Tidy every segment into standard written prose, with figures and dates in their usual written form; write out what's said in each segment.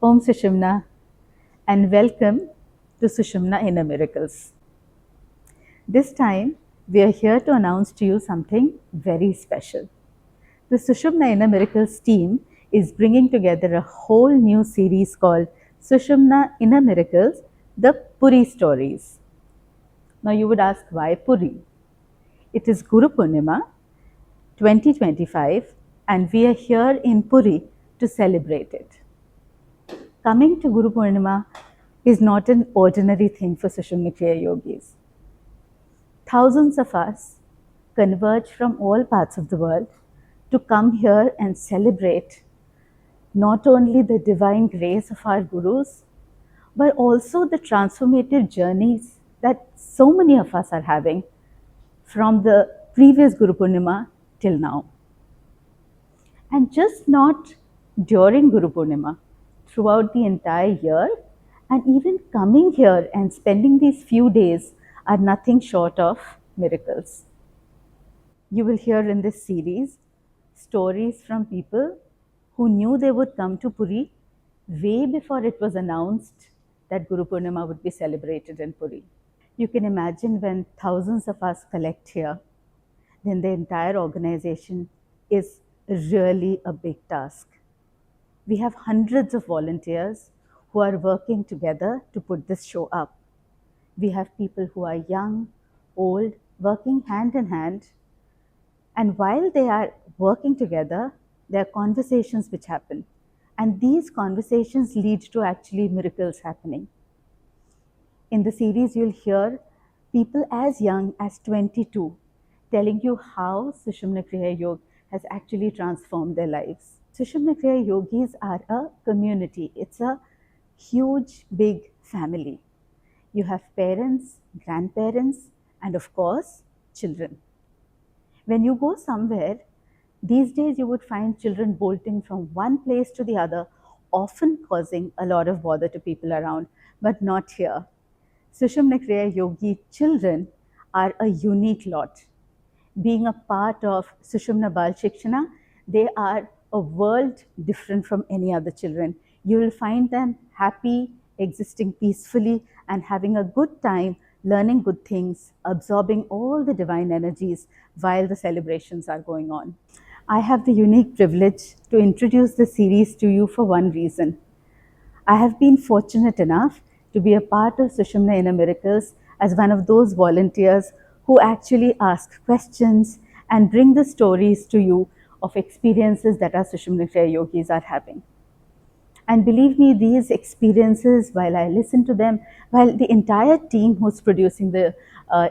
Om Sushumna and welcome to Sushumna Inner Miracles. This time we are here to announce to you something very special. The Sushumna Inner Miracles team is bringing together a whole new series called Sushumna Inner Miracles, the Puri Stories. Now you would ask, why Puri? It is Gurupurnima 2025 and we are here in Puri to celebrate it. Coming to Guru Purnima is not an ordinary thing for Sushumna Kriya Yogis. Thousands of us converge from all parts of the world to come here and celebrate not only the divine grace of our Gurus, but also the transformative journeys that so many of us are having from the previous Guru Purnima till now. And just not during Guru Purnima, throughout the entire year, and even coming here and spending these few days are nothing short of miracles. You will hear in this series stories from people who knew they would come to Puri way before it was announced that Guru Purnima would be celebrated in Puri. You can imagine when thousands of us collect here, then the entire organization is really a big task. We have hundreds of volunteers who are working together to put this show up. We have people who are young, old, working hand in hand. And while they are working together, there are conversations which happen. And these conversations lead to actually miracles happening. In the series, you'll hear people as young as 22 telling you how Sushumna Kriya Yoga has actually transformed their lives. Sushumna Kriya Yogis are a community. It's a huge, big family. You have parents, grandparents, and of course, children. When you go somewhere, these days you would find children bolting from one place to the other, often causing a lot of bother to people around, but not here. Sushumna Kriya Yogi children are a unique lot. Being a part of Sushumna Bal Shikshana, they are a world different from any other children. You will find them happy, existing peacefully, and having a good time, learning good things, absorbing all the divine energies while the celebrations are going on. I have the unique privilege to introduce the series to you for one reason. I have been fortunate enough to be a part of Sushumna Inner Miracles as one of those volunteers who actually ask questions and bring the stories to you of experiences that our Sushumna Kriya Yogis are having. And believe me, these experiences, while I listen to them, while the entire team who's producing the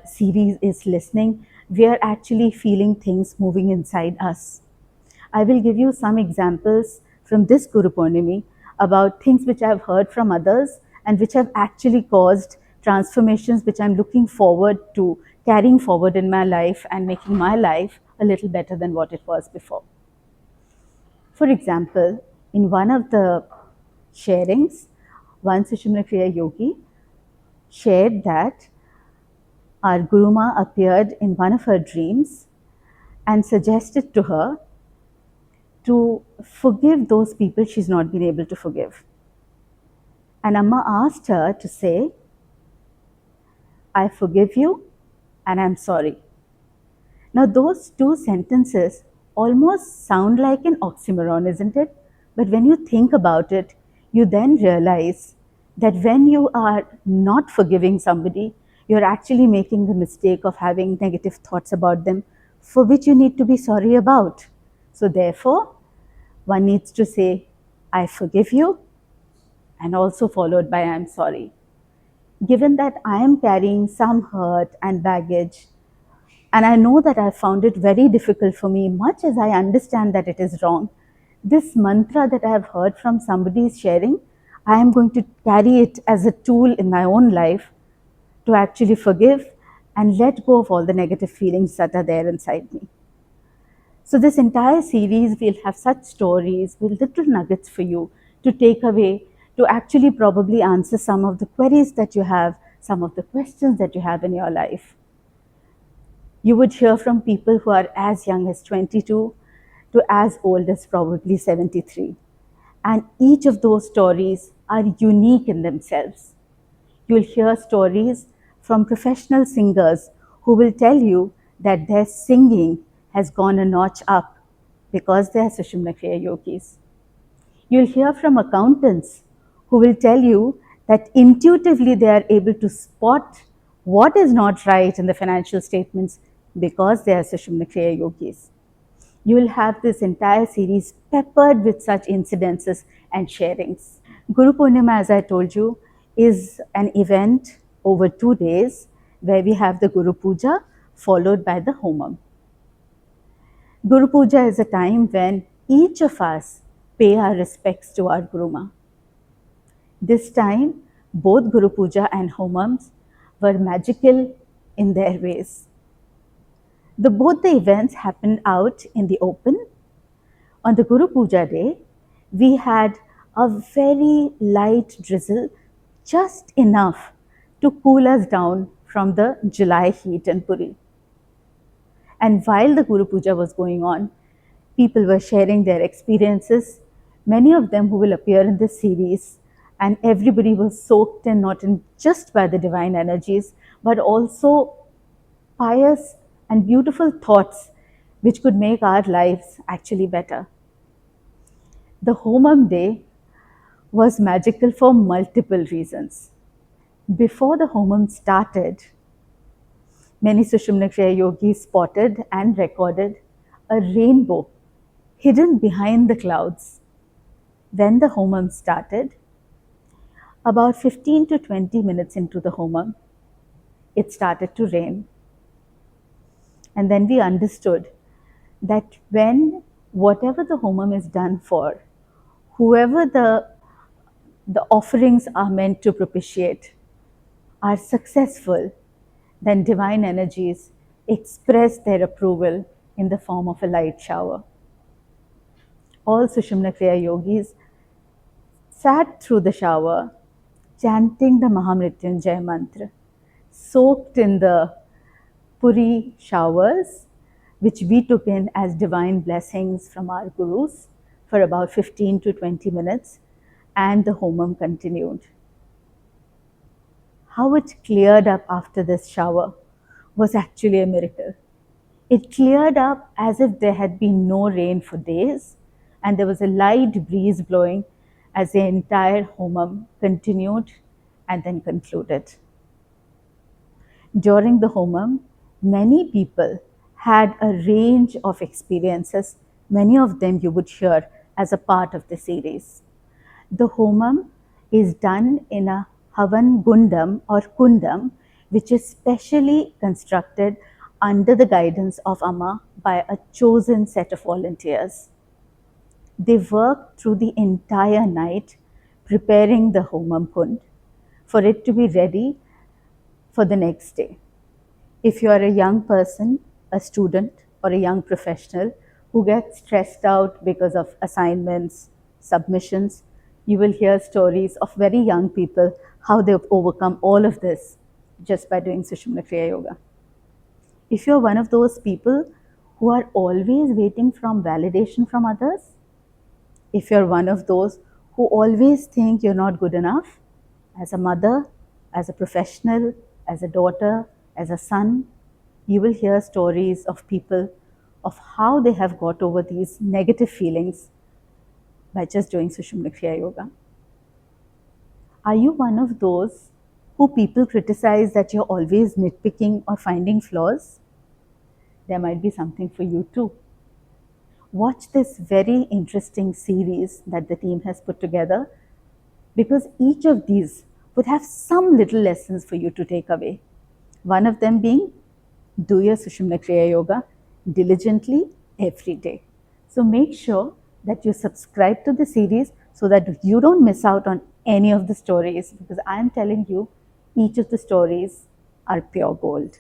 series is listening, we are actually feeling things moving inside us. I will give you some examples from this Guru Purnimi about things which I have heard from others and which have actually caused transformations which I'm looking forward to carrying forward in my life and making my life a little better than what it was before. For example, in one of the sharings, one Sushumna Kriya Yogi shared that our Guruma appeared in one of her dreams and suggested to her to forgive those people she's not been able to forgive. And Amma asked her to say, I forgive you and I'm sorry. Now those two sentences almost sound like an oxymoron, isn't it? But when you think about it, you then realize that when you are not forgiving somebody, you're actually making the mistake of having negative thoughts about them for which you need to be sorry about. So therefore, one needs to say, I forgive you, and also followed by I'm sorry. Given that I am carrying some hurt and baggage, and I know that I found it very difficult for me, much as I understand that it is wrong, this mantra that I have heard from somebody sharing, I am going to carry it as a tool in my own life to actually forgive and let go of all the negative feelings that are there inside me. So this entire series, we'll have such stories with little nuggets for you to take away, to actually probably answer some of the queries that you have, some of the questions that you have in your life. You would hear from people who are as young as 22 to as old as probably 73. And each of those stories are unique in themselves. You'll hear stories from professional singers who will tell you that their singing has gone a notch up because they are Sushumna Kriya Yogis. You'll hear from accountants who will tell you that intuitively they are able to spot what is not right in the financial statements because they are Sushumna Kriya Yogis. You will have this entire series peppered with such incidences and sharings. Guru Purnima, as I told you, is an event over 2 days where we have the Guru Puja followed by the Homam. Guru Puja is a time when each of us pay our respects to our Guruma. This time, both Guru Puja and Homams were magical in their ways. Both the events happened out in the open. On the Guru Puja day, we had a very light drizzle, just enough to cool us down from the July heat in Puri. And while the Guru Puja was going on, people were sharing their experiences, many of them who will appear in this series, and everybody was soaked in not in just by the divine energies, but also pious and beautiful thoughts which could make our lives actually better. The Homam day was magical for multiple reasons. Before the Homam started, many Sushumna Kriya Yogis spotted and recorded a rainbow hidden behind the clouds. When the Homam started, about 15 to 20 minutes into the Homam, it started to rain. And then we understood that when whatever the Homam is done for, whoever the offerings are meant to propitiate are successful, then divine energies express their approval in the form of a light shower. All Sushumna Kriya Yogis sat through the shower chanting the Mahamrityunjay mantra, soaked in the Puri showers, which we took in as divine blessings from our gurus for about 15 to 20 minutes, and the Homam continued. How it cleared up after this shower was actually a miracle. It cleared up as if there had been no rain for days, and there was a light breeze blowing as the entire Homam continued and then concluded. During the Homam, many people had a range of experiences, many of them you would hear as a part of the series. The Homam is done in a Havan Gundam or Kundam, which is specially constructed under the guidance of Amma by a chosen set of volunteers. They work through the entire night preparing the Homam Kund for it to be ready for the next day. If you are a young person, a student, or a young professional who gets stressed out because of assignments, submissions, you will hear stories of very young people, how they've overcome all of this just by doing Sushumna Kriya Yoga. If you're one of those people who are always waiting from validation from others, if you're one of those who always think you're not good enough, as a mother, as a professional, as a daughter, as a son, you will hear stories of people of how they have got over these negative feelings by just doing Sushumna Kriya Yoga. Are you one of those who people criticize that you're always nitpicking or finding flaws? There might be something for you too. Watch this very interesting series that the team has put together, because each of these would have some little lessons for you to take away. One of them being, do your Sushumna Kriya Yoga diligently every day. So make sure that you subscribe to the series so that you don't miss out on any of the stories, because I am telling you, each of the stories are pure gold.